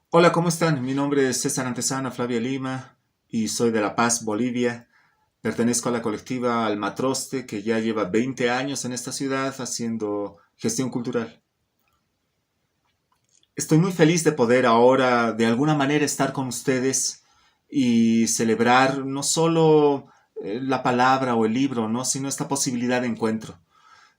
Hola, ¿cómo están? Mi nombre es César Antesana Flavia Lima y soy de La Paz, Bolivia. Pertenezco a la colectiva Almatroste, que ya lleva 20 años en esta ciudad haciendo gestión cultural. Estoy muy feliz de poder ahora de alguna manera estar con ustedes y celebrar no solo la palabra o el libro, ¿no? Sino esta posibilidad de encuentro.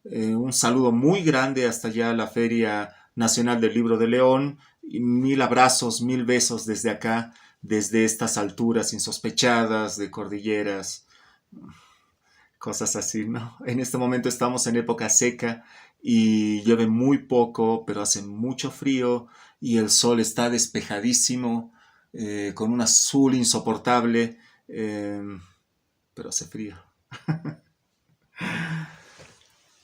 Un saludo muy grande hasta allá a la Feria Nacional del Libro de León y mil abrazos, mil besos desde acá, desde estas alturas insospechadas de cordilleras, cosas así, ¿no? En este momento estamos en época seca y llueve muy poco, pero hace mucho frío y el sol está despejadísimo, con un azul insoportable, eh, pero hace frío.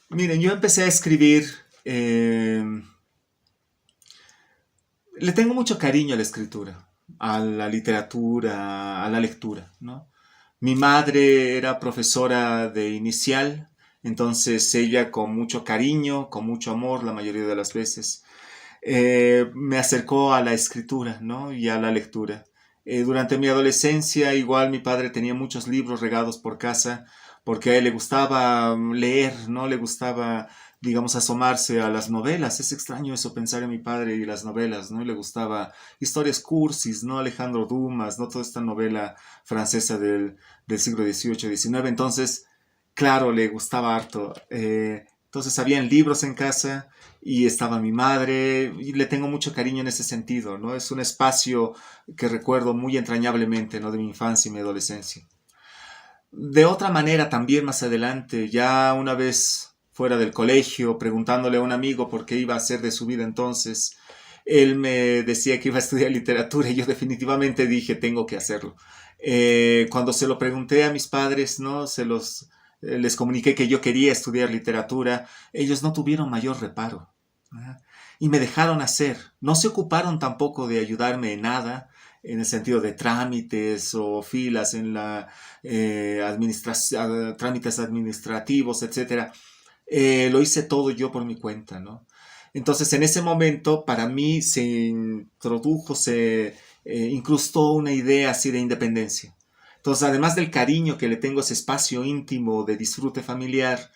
Miren, yo empecé a escribir eh, le tengo mucho cariño a la escritura, a la literatura, a la lectura, ¿no? Mi madre era profesora de inicial, entonces ella con mucho cariño, con mucho amor la mayoría de las veces, me acercó a la escritura, ¿no? Y a la lectura. Durante mi adolescencia, igual mi padre tenía muchos libros regados por casa, porque a él le gustaba leer, ¿no? Le gustaba, digamos, asomarse a las novelas. Es extraño eso, pensar en mi padre y las novelas, ¿no? Y le gustaba historias cursis, ¿no? Alejandro Dumas, ¿no? Toda esta novela francesa del siglo XVIII, XIX. Entonces, claro, le gustaba harto. Entonces, habían libros en casa y estaba mi madre y le tengo mucho cariño en ese sentido, ¿no? Es un espacio que recuerdo muy entrañablemente, ¿no? De mi infancia y mi adolescencia. De otra manera, también más adelante, ya una vez fuera del colegio, preguntándole a un amigo por qué iba a hacer de su vida entonces, él me decía que iba a estudiar literatura y yo definitivamente dije, tengo que hacerlo. Cuando se lo pregunté a mis padres, ¿no? Les comuniqué que yo quería estudiar literatura, ellos no tuvieron mayor reparo. ¿Ah? Y me dejaron hacer. No se ocuparon tampoco de ayudarme en nada, en el sentido de trámites o filas en la trámites administrativos, etcétera. Lo hice todo yo por mi cuenta, ¿no? Entonces, en ese momento, para mí se introdujo, se incrustó una idea así de independencia. Entonces, además del cariño que le tengo a ese espacio íntimo de disfrute familiar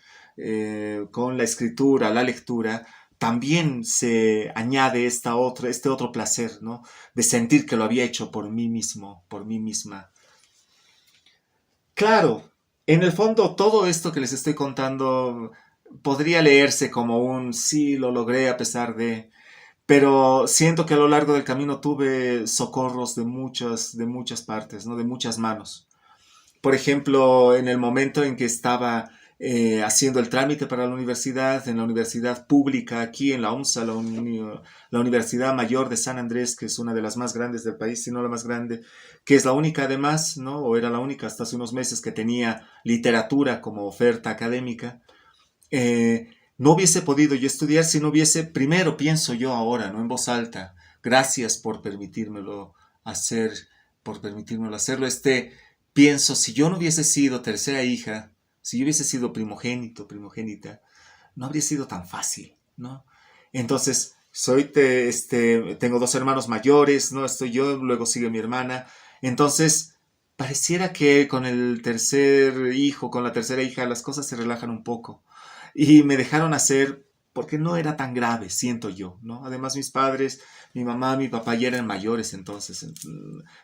con la escritura, la lectura, también se añade este otro placer, ¿no? De sentir que lo había hecho por mí mismo, por mí misma. Claro, en el fondo todo esto que les estoy contando podría leerse como un sí, lo logré a pesar de, pero siento que a lo largo del camino tuve socorros de muchas partes, ¿no? De muchas manos. Por ejemplo, en el momento en que estaba haciendo el trámite para la universidad, en la universidad pública aquí en la UNSA, la Universidad Mayor de San Andrés, que es una de las más grandes del país, si no la más grande, que es la única además, ¿no? O era la única hasta hace unos meses que tenía literatura como oferta académica. No hubiese podido yo estudiar si no hubiese, primero pienso yo ahora, ¿no? En voz alta, gracias por permitírmelo hacer, por permitírmelo hacerlo. Pienso, si yo no hubiese sido tercera hija, si yo hubiese sido primogénito, primogénita, no habría sido tan fácil, ¿no? Entonces, tengo dos hermanos mayores, ¿no? Estoy yo, luego sigue mi hermana. Entonces, pareciera que con el tercer hijo, con la tercera hija, las cosas se relajan un poco. Y me dejaron hacer porque no era tan grave, siento yo, ¿no? Además, mis padres, mi mamá, mi papá ya eran mayores, entonces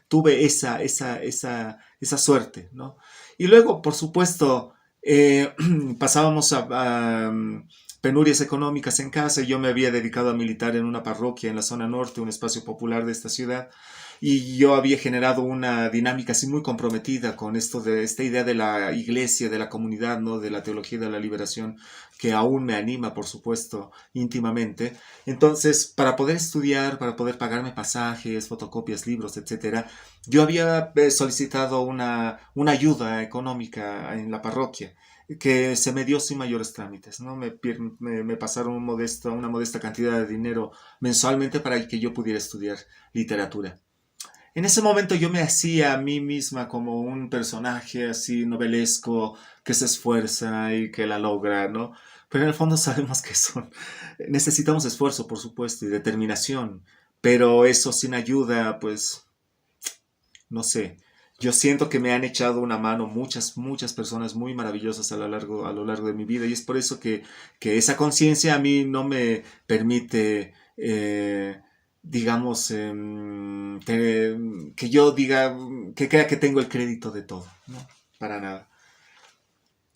tuve esa suerte, ¿no? Y luego, por supuesto, pasábamos a penurias económicas en casa y yo me había dedicado a militar en una parroquia en la zona norte, un espacio popular de esta ciudad, y yo había generado una dinámica así muy comprometida con esto de esta idea de la iglesia, de la comunidad, ¿no? De la teología de la liberación, que aún me anima, por supuesto, íntimamente. Entonces, para poder estudiar, para poder pagarme pasajes, fotocopias, libros, etcétera, yo había solicitado una ayuda económica en la parroquia que se me dio sin mayores trámites, ¿no? Me pasaron una modesta cantidad de dinero mensualmente para que yo pudiera estudiar literatura. En ese momento yo me hacía a mí misma como un personaje así novelesco que se esfuerza y que la logra, ¿no? Pero en el fondo sabemos que necesitamos esfuerzo, por supuesto, y determinación pero eso sin ayuda, pues, no sé. Yo siento que me han echado una mano muchas, muchas personas muy maravillosas a lo largo de mi vida y es por eso que esa conciencia a mí no me permite, digamos, que yo diga, que crea que tengo el crédito de todo, ¿no? Para nada.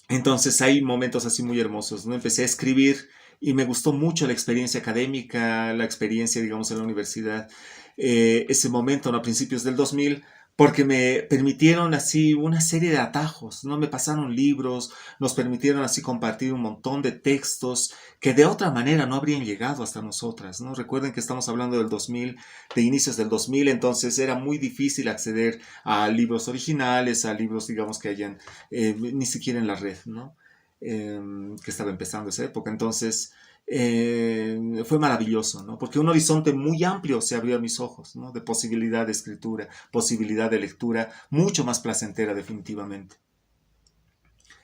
Entonces hay momentos así muy hermosos, ¿no? Empecé a escribir y me gustó mucho la experiencia académica, la experiencia, digamos, en la universidad. Ese momento, ¿no? A principios del 2000, porque me permitieron así una serie de atajos, ¿no? Me pasaron libros, nos permitieron así compartir un montón de textos que de otra manera no habrían llegado hasta nosotras, ¿no? Recuerden que estamos hablando del 2000, de inicios del 2000, entonces era muy difícil acceder a libros originales, a libros, digamos, que hayan ni siquiera en la red, ¿no? Que estaba empezando esa época. Entonces, fue maravilloso, ¿no? Porque un horizonte muy amplio se abrió a mis ojos, ¿no? De posibilidad de escritura, posibilidad de lectura, mucho más placentera definitivamente.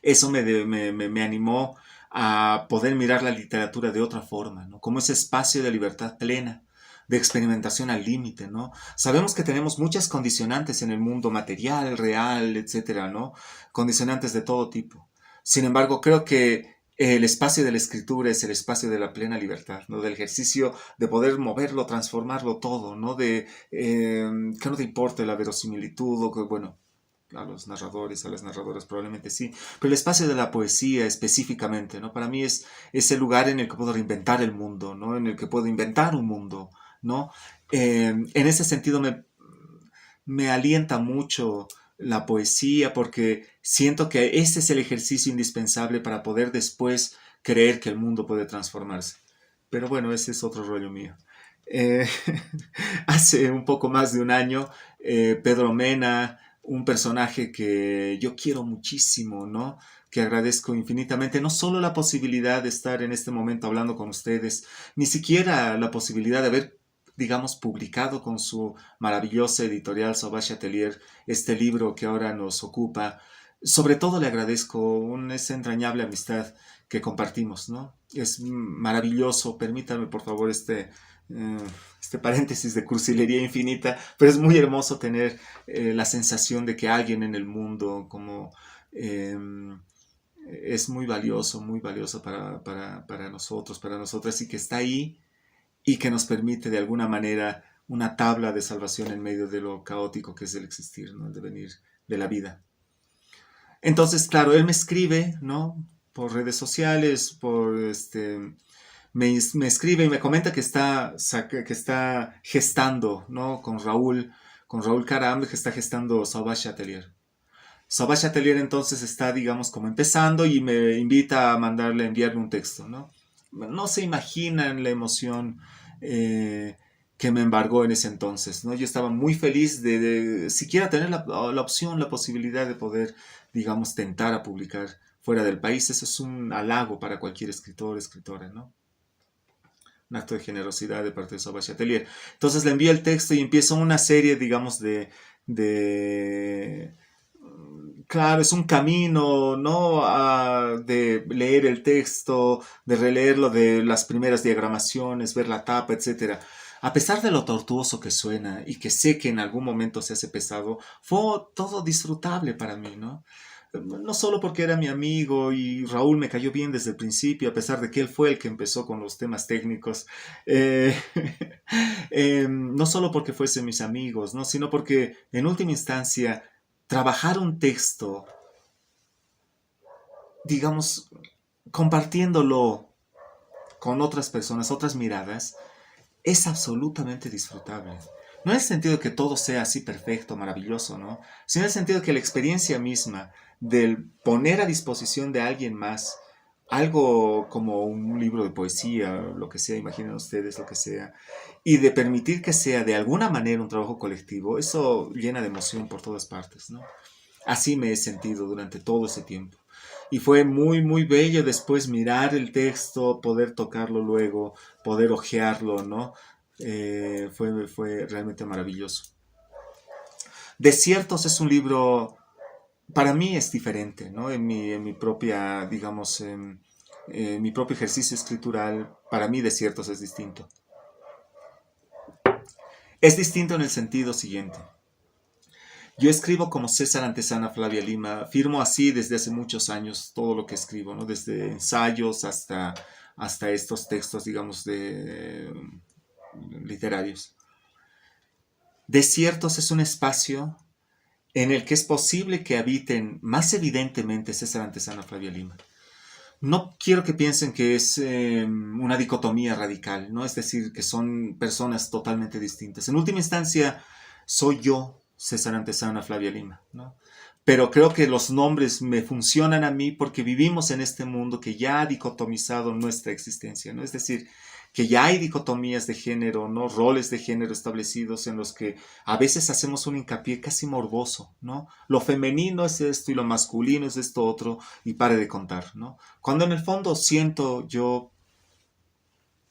Eso me animó a poder mirar la literatura de otra forma, ¿no? Como ese espacio de libertad plena, de experimentación al límite, ¿no? Sabemos que tenemos muchas condicionantes en el mundo material, real, etcétera, ¿no? Condicionantes de todo tipo. Sin embargo, creo que el espacio de la escritura es el espacio de la plena libertad, ¿no? Del ejercicio de poder moverlo, transformarlo todo, ¿no? Que no te importe la verosimilitud o que, bueno, a los narradores, a las narradoras probablemente sí, pero el espacio de la poesía específicamente, ¿no? Para mí es el lugar en el que puedo reinventar el mundo, ¿no? En el que puedo inventar un mundo, ¿no? En ese sentido me alienta mucho la poesía porque siento que ese es el ejercicio indispensable para poder después creer que el mundo puede transformarse. Pero bueno, ese es otro rollo mío. Eh, hace un poco más de un año, Pedro Mena, un personaje que yo quiero muchísimo, ¿no? Que agradezco infinitamente, no solo la posibilidad de estar en este momento hablando con ustedes, ni siquiera la posibilidad de haber, digamos, publicado con su maravillosa editorial Sauvage Atelier este libro que ahora nos ocupa. Sobre todo le agradezco esa entrañable amistad que compartimos, ¿no? Es maravilloso, permítame por favor eh, este paréntesis de cursilería infinita, pero es muy hermoso tener la sensación de que alguien en el mundo como eh, es muy valioso para nosotros, para nosotras, y que está ahí y que nos permite de alguna manera una tabla de salvación en medio de lo caótico que es el existir, ¿no? El devenir de la vida. Entonces, claro, él me escribe, ¿no? Por redes sociales, me escribe y me comenta que está gestando, ¿no? Con Raúl Caram, que está gestando Sauvage Atelier. Sauvage Atelier entonces está, digamos, como empezando y me invita a enviarle un texto, ¿no? No se imaginan la emoción eh, que me embargó en ese entonces, ¿no? Yo estaba muy feliz de siquiera tener la opción, la posibilidad de poder, digamos, tentar a publicar fuera del país. Eso es un halago para cualquier escritor, escritora, ¿no? Un acto de generosidad de parte de Sauvage Atelier. Entonces le envío el texto y empiezo una serie, digamos, de claro, es un camino, ¿no? De leer el texto, de releerlo, de las primeras diagramaciones, ver la tapa, etcétera. A pesar de lo tortuoso que suena y que sé que en algún momento se hace pesado, fue todo disfrutable para mí, ¿no? No solo porque era mi amigo y Raúl me cayó bien desde el principio, a pesar de que él fue el que empezó con los temas técnicos, eh, no solo porque fuesen mis amigos, ¿no? Sino porque en última instancia trabajar un texto, digamos, compartiéndolo con otras personas, otras miradas, es absolutamente disfrutable. No en el sentido de que todo sea así perfecto, maravilloso, ¿no? Sino en el sentido de que la experiencia misma del poner a disposición de alguien más algo como un libro de poesía, lo que sea, imaginen ustedes lo que sea, y de permitir que sea de alguna manera un trabajo colectivo, eso llena de emoción por todas partes, ¿no? Así me he sentido durante todo ese tiempo. Y fue muy, muy bello después mirar el texto, poder tocarlo luego, poder hojearlo, ¿no? Fue realmente maravilloso. Desiertos es un libro, para mí es diferente, ¿no? En mi propia, digamos, en mi propio ejercicio escritural, para mí Desiertos es distinto. Es distinto en el sentido siguiente. Yo escribo como César Antezana Flavia Lima, firmo así desde hace muchos años todo lo que escribo, ¿no? Desde ensayos hasta estos textos, digamos, literarios. Desiertos es un espacio en el que es posible que habiten más evidentemente César Antezana Flavia Lima. No quiero que piensen que es una dicotomía radical, ¿no? Es decir, que son personas totalmente distintas. En última instancia, soy yo, César Antezana Flavia Lima, ¿no? Pero creo que los nombres me funcionan a mí porque vivimos en este mundo que ya ha dicotomizado nuestra existencia, ¿no? Es decir, que ya hay dicotomías de género, ¿no? Roles de género establecidos en los que a veces hacemos un hincapié casi morboso, ¿no? Lo femenino es esto y lo masculino es esto otro y pare de contar, ¿no? Cuando en el fondo siento yo,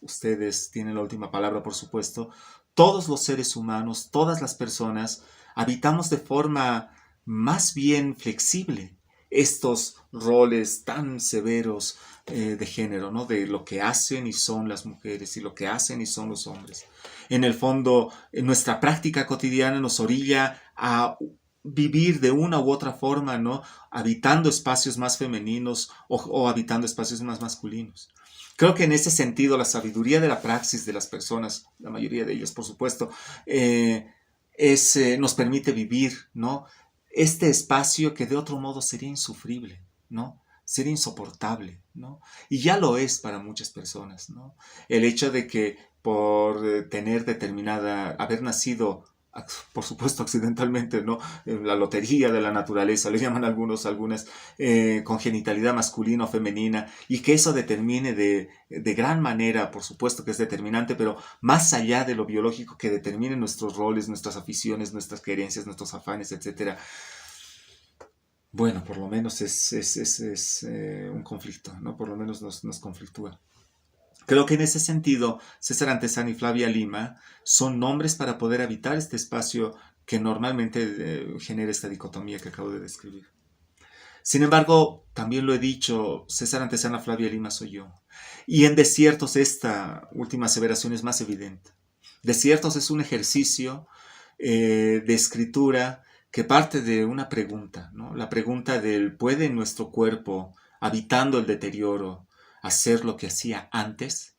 ustedes tienen la última palabra por supuesto, todos los seres humanos, todas las personas, habitamos de forma más bien flexible estos roles tan severos de género, ¿no? De lo que hacen y son las mujeres y lo que hacen y son los hombres. En el fondo, en nuestra práctica cotidiana nos orilla a vivir de una u otra forma, ¿no? Habitando espacios más femeninos o habitando espacios más masculinos. Creo que en ese sentido la sabiduría de la praxis de las personas, la mayoría de ellas por supuesto, nos permite vivir, ¿no? Este espacio que de otro modo sería insufrible, ¿no? Sería insoportable, ¿no? Y ya lo es para muchas personas, ¿no? El hecho de que por tener haber nacido, por supuesto accidentalmente, ¿no? En la lotería de la naturaleza, le llaman algunas, con genitalidad masculina o femenina, y que eso determine de gran manera, por supuesto que es determinante, pero más allá de lo biológico, que determine nuestros roles, nuestras aficiones, nuestras creencias, nuestros afanes, etcétera. Bueno, por lo menos es un conflicto, ¿no? Por lo menos nos conflictúa. Creo que en ese sentido, César Antezana y Flavia Lima son nombres para poder habitar este espacio que normalmente genera esta dicotomía que acabo de describir. Sin embargo, también lo he dicho, César Antezana Flavia Lima soy yo. Y en Desiertos esta última aseveración es más evidente. Desiertos es un ejercicio de escritura que parte de una pregunta, ¿no? La pregunta del ¿puede nuestro cuerpo, habitando el deterioro, hacer lo que hacía antes?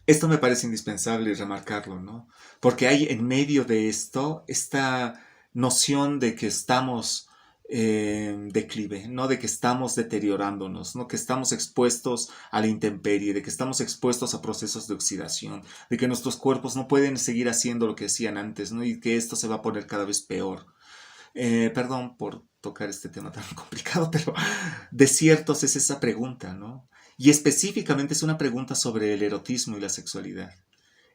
Esto me parece indispensable remarcarlo, ¿no? Porque hay en medio de esto esta noción de que estamos en declive, ¿no? De que estamos deteriorándonos, ¿no? Que estamos expuestos a la intemperie, de que estamos expuestos a procesos de oxidación, de que nuestros cuerpos no pueden seguir haciendo lo que hacían antes, ¿no? Y que esto se va a poner cada vez peor. Perdón por tocar este tema tan complicado, pero Desiertos es esa pregunta, ¿no? Y específicamente es una pregunta sobre el erotismo y la sexualidad.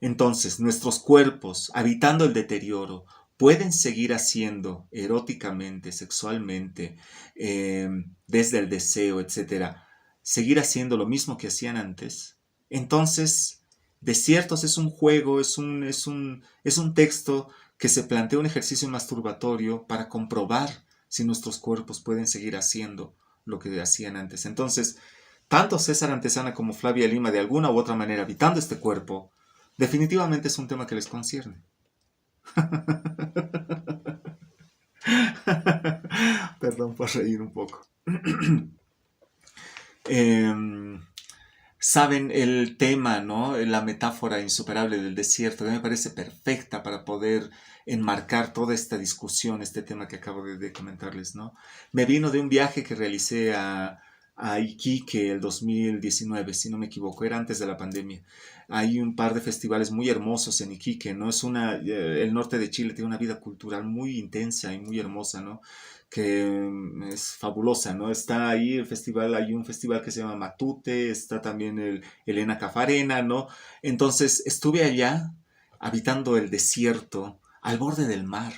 Entonces, nuestros cuerpos, habitando el deterioro, pueden seguir haciendo eróticamente, sexualmente, desde el deseo, etcétera, seguir haciendo lo mismo que hacían antes. Entonces, Desiertos es un juego, es un texto que se plantea un ejercicio masturbatorio para comprobar si nuestros cuerpos pueden seguir haciendo lo que hacían antes. Entonces, tanto César Antezana como Flavia Lima, de alguna u otra manera, habitando este cuerpo, definitivamente es un tema que les concierne. Perdón por reír un poco. Saben el tema, ¿no? La metáfora insuperable del desierto, que me parece perfecta para poder enmarcar toda esta discusión, este tema que acabo de comentarles, ¿no? Me vino de un viaje que realicé a Iquique el 2019, si no me equivoco, era antes de la pandemia. Hay un par de festivales muy hermosos en Iquique, ¿no? El norte de Chile tiene una vida cultural muy intensa y muy hermosa, ¿no? Que es fabulosa, ¿no? Está ahí el festival, hay un festival que se llama Matute, está también el Elena Cafarena, ¿no? Entonces estuve allá habitando el desierto al borde del mar.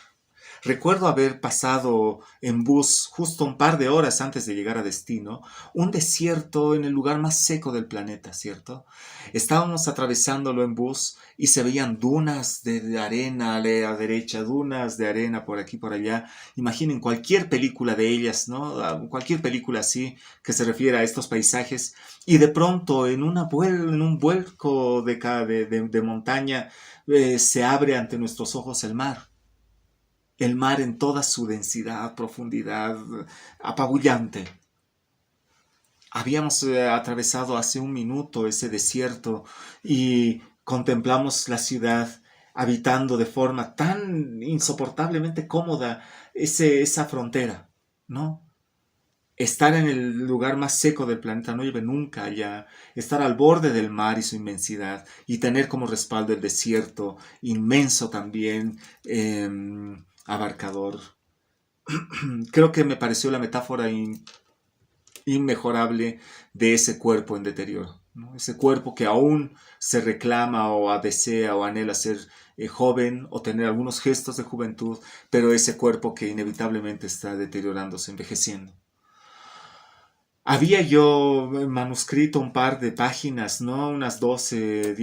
Recuerdo haber pasado en bus justo un par de horas antes de llegar a destino, un desierto en el lugar más seco del planeta, ¿cierto? Estábamos atravesándolo en bus y se veían dunas de arena a la derecha, dunas de arena por aquí, por allá. Imaginen cualquier película de ellas, ¿no? Cualquier película así que se refiera a estos paisajes. Y de pronto, en un vuelco de montaña, se abre ante nuestros ojos el mar. El mar en toda su densidad, profundidad, apabullante. Habíamos atravesado hace un minuto ese desierto y contemplamos la ciudad habitando de forma tan insoportablemente cómoda esa frontera, ¿no? Estar en el lugar más seco del planeta, no llueve nunca allá, estar al borde del mar y su inmensidad y tener como respaldo el desierto inmenso también, abarcador. Creo que me pareció la metáfora inmejorable de ese cuerpo en deterioro, ¿no? Ese cuerpo que aún se reclama o desea o anhela ser joven o tener algunos gestos de juventud, pero ese cuerpo que inevitablemente está deteriorándose, envejeciendo. Había yo manuscrito un par de páginas, ¿no? Unas 12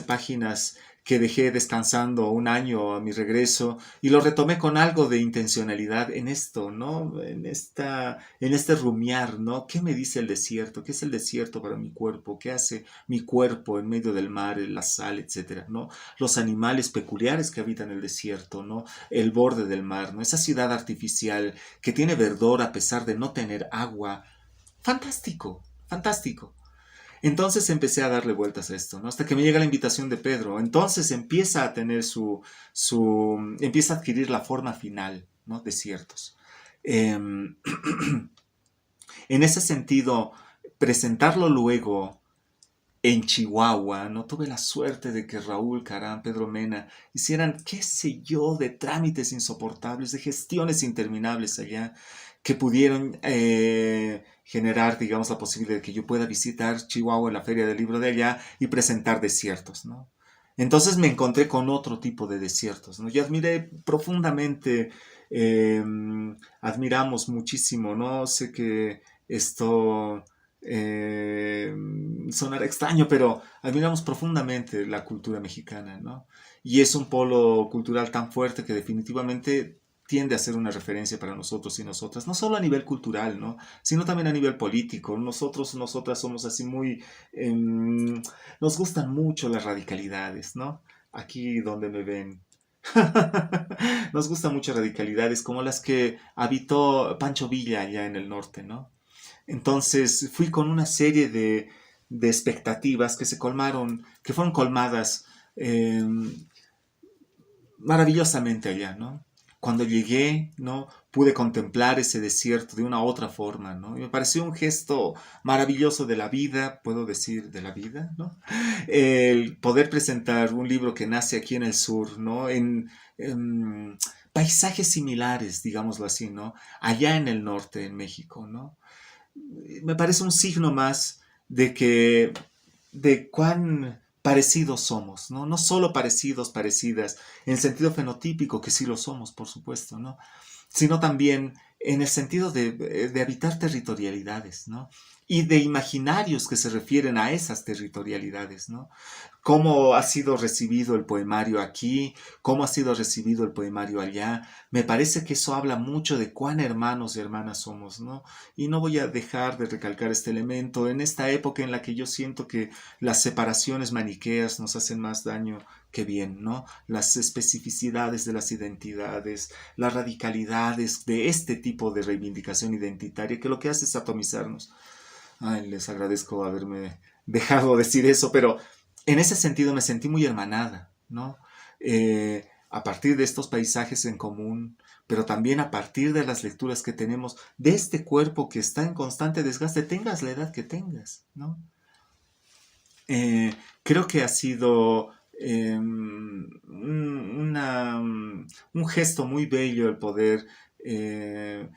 páginas que dejé descansando un año a mi regreso y lo retomé con algo de intencionalidad en esto, ¿no? En este rumiar, ¿no? ¿Qué me dice el desierto? ¿Qué es el desierto para mi cuerpo? ¿Qué hace mi cuerpo en medio del mar, la sal, etcétera, ¿no? Los animales peculiares que habitan el desierto, ¿no? El borde del mar, ¿no? Esa ciudad artificial que tiene verdor a pesar de no tener agua. Fantástico, fantástico. Entonces empecé a darle vueltas a esto, ¿no? Hasta que me llega la invitación de Pedro. Entonces empieza a tener empieza a adquirir la forma final, ¿no? De ciertos. En ese sentido, presentarlo luego en Chihuahua, no tuve la suerte de que Raúl Carán, Pedro Mena hicieran, qué sé yo, de trámites insoportables, de gestiones interminables allá, que pudieron generar, digamos, la posibilidad de que yo pueda visitar Chihuahua en la Feria del Libro de allá y presentar desiertos, ¿no? Entonces me encontré con otro tipo de desiertos, ¿no? Yo admiré profundamente, eh, admiramos muchísimo, ¿no? Sé que esto eh, sonará extraño, pero admiramos profundamente la cultura mexicana, ¿no? Y es un polo cultural tan fuerte que definitivamente tiende a ser una referencia para nosotros y nosotras, no solo a nivel cultural, ¿no? Sino también a nivel político. Nosotras somos así muy... Eh, nos gustan mucho las radicalidades, ¿no? Aquí donde me ven. Nos gustan mucho radicalidades como las que habitó Pancho Villa allá en el norte, ¿no? Entonces fui con una serie de expectativas que se colmaron, que fueron colmadas eh, maravillosamente allá, ¿no? Cuando llegué, ¿no? Pude contemplar ese desierto de una u otra forma, ¿no? Y me pareció un gesto maravilloso de la vida, puedo decir, de la vida, ¿no? El poder presentar un libro que nace aquí en el sur, ¿no? En paisajes similares, digámoslo así, ¿no? Allá en el norte, en México, ¿no? Me parece un signo más de que de cuán parecidos somos, ¿no? No solo parecidos, parecidas, en el sentido fenotípico, que sí lo somos, por supuesto, ¿no? Sino también en el sentido de habitar territorialidades, ¿no? Y de imaginarios que se refieren a esas territorialidades, ¿no? Cómo ha sido recibido el poemario aquí, cómo ha sido recibido el poemario allá. Me parece que eso habla mucho de cuán hermanos y hermanas somos, ¿no? Y no voy a dejar de recalcar este elemento en esta época en la que yo siento que las separaciones maniqueas nos hacen más daño que bien, ¿no? Las especificidades de las identidades, las radicalidades de este tipo de reivindicación identitaria, que lo que hace es atomizarnos. Ay, les agradezco haberme dejado decir eso, pero en ese sentido me sentí muy hermanada, ¿no? A partir de estos paisajes en común, pero también a partir de las lecturas que tenemos de este cuerpo que está en constante desgaste, tengas la edad que tengas, ¿no? Creo que ha sido un gesto muy bello el poder eh,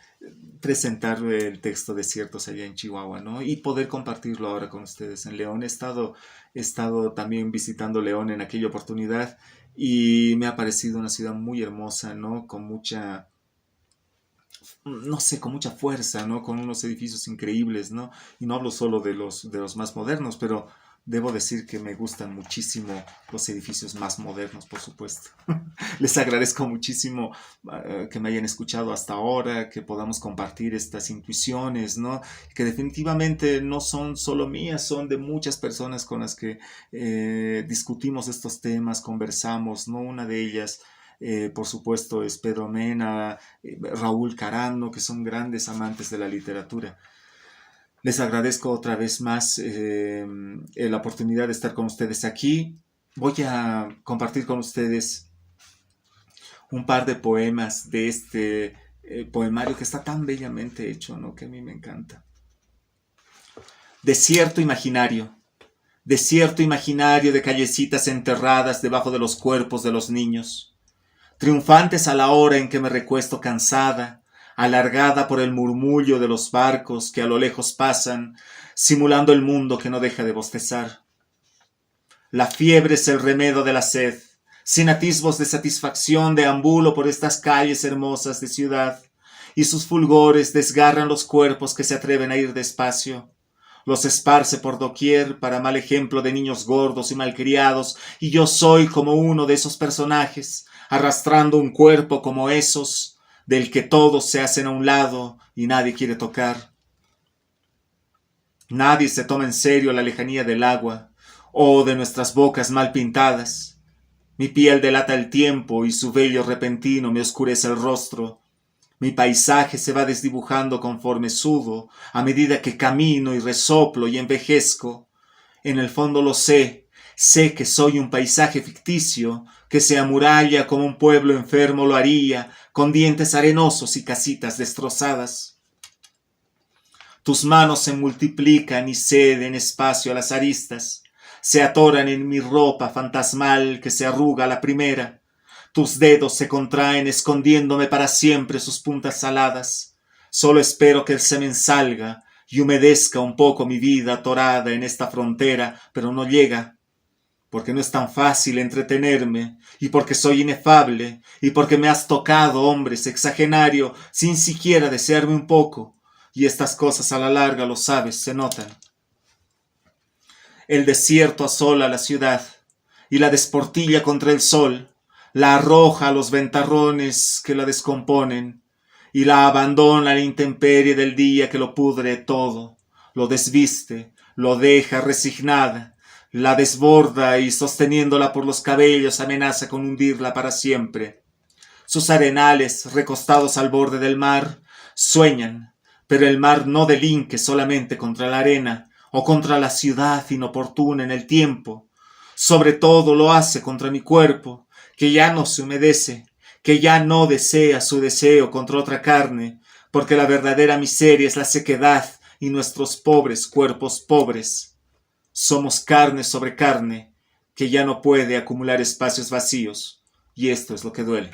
presentar el texto de ciertos allá en Chihuahua, ¿no? Y poder compartirlo ahora con ustedes en León. He estado también visitando León en aquella oportunidad y me ha parecido una ciudad muy hermosa, ¿no? Con mucha, no sé, con mucha fuerza, ¿no? Con unos edificios increíbles, ¿no? Y no hablo solo de los más modernos, pero debo decir que me gustan muchísimo los edificios más modernos, por supuesto. Les agradezco muchísimo que me hayan escuchado hasta ahora, que podamos compartir estas intuiciones, ¿no? Que definitivamente no son solo mías, son de muchas personas con las que discutimos estos temas, conversamos, ¿no? Una de ellas, por supuesto, es Pedro Mena, Raúl Carano, que son grandes amantes de la literatura. Les agradezco otra vez más la oportunidad de estar con ustedes aquí. Voy a compartir con ustedes un par de poemas de este poemario que está tan bellamente hecho, ¿no? Que a mí me encanta. Desierto imaginario de callecitas enterradas debajo de los cuerpos de los niños, triunfantes a la hora en que me recuesto cansada, alargada por el murmullo de los barcos que a lo lejos pasan, simulando el mundo que no deja de bostezar. La fiebre es el remedio de la sed. Sin atisbos de satisfacción deambulo por estas calles hermosas de ciudad, y sus fulgores desgarran los cuerpos que se atreven a ir despacio. Los esparce por doquier para mal ejemplo de niños gordos y malcriados, y yo soy como uno de esos personajes, arrastrando un cuerpo como esos, del que todos se hacen a un lado y nadie quiere tocar. Nadie se toma en serio la lejanía del agua, o de nuestras bocas mal pintadas. Mi piel delata el tiempo y su vello repentino me oscurece el rostro. Mi paisaje se va desdibujando conforme sudo, a medida que camino y resoplo y envejezco. En el fondo lo sé que soy un paisaje ficticio, que se amuralla como un pueblo enfermo lo haría, con dientes arenosos y casitas destrozadas. Tus manos se multiplican y ceden espacio a las aristas, se atoran en mi ropa fantasmal que se arruga a la primera. Tus dedos se contraen escondiéndome para siempre sus puntas saladas. Solo espero que el semen salga y humedezca un poco mi vida atorada en esta frontera, pero no llega, porque no es tan fácil entretenerme, y porque soy inefable, y porque me has tocado, hombre sexagenario, sin siquiera desearme un poco, y estas cosas a la larga, lo sabes, se notan. El desierto asola la ciudad, y la desportilla contra el sol, la arroja a los ventarrones que la descomponen, y la abandona a la intemperie del día que lo pudre todo, lo desviste, lo deja resignada, la desborda y sosteniéndola por los cabellos amenaza con hundirla para siempre. Sus arenales, recostados al borde del mar, sueñan, pero el mar no delinque solamente contra la arena o contra la ciudad inoportuna en el tiempo. Sobre todo lo hace contra mi cuerpo, que ya no se humedece, que ya no desea su deseo contra otra carne, porque la verdadera miseria es la sequedad y nuestros pobres cuerpos pobres. Somos carne sobre carne, que ya no puede acumular espacios vacíos, y esto es lo que duele.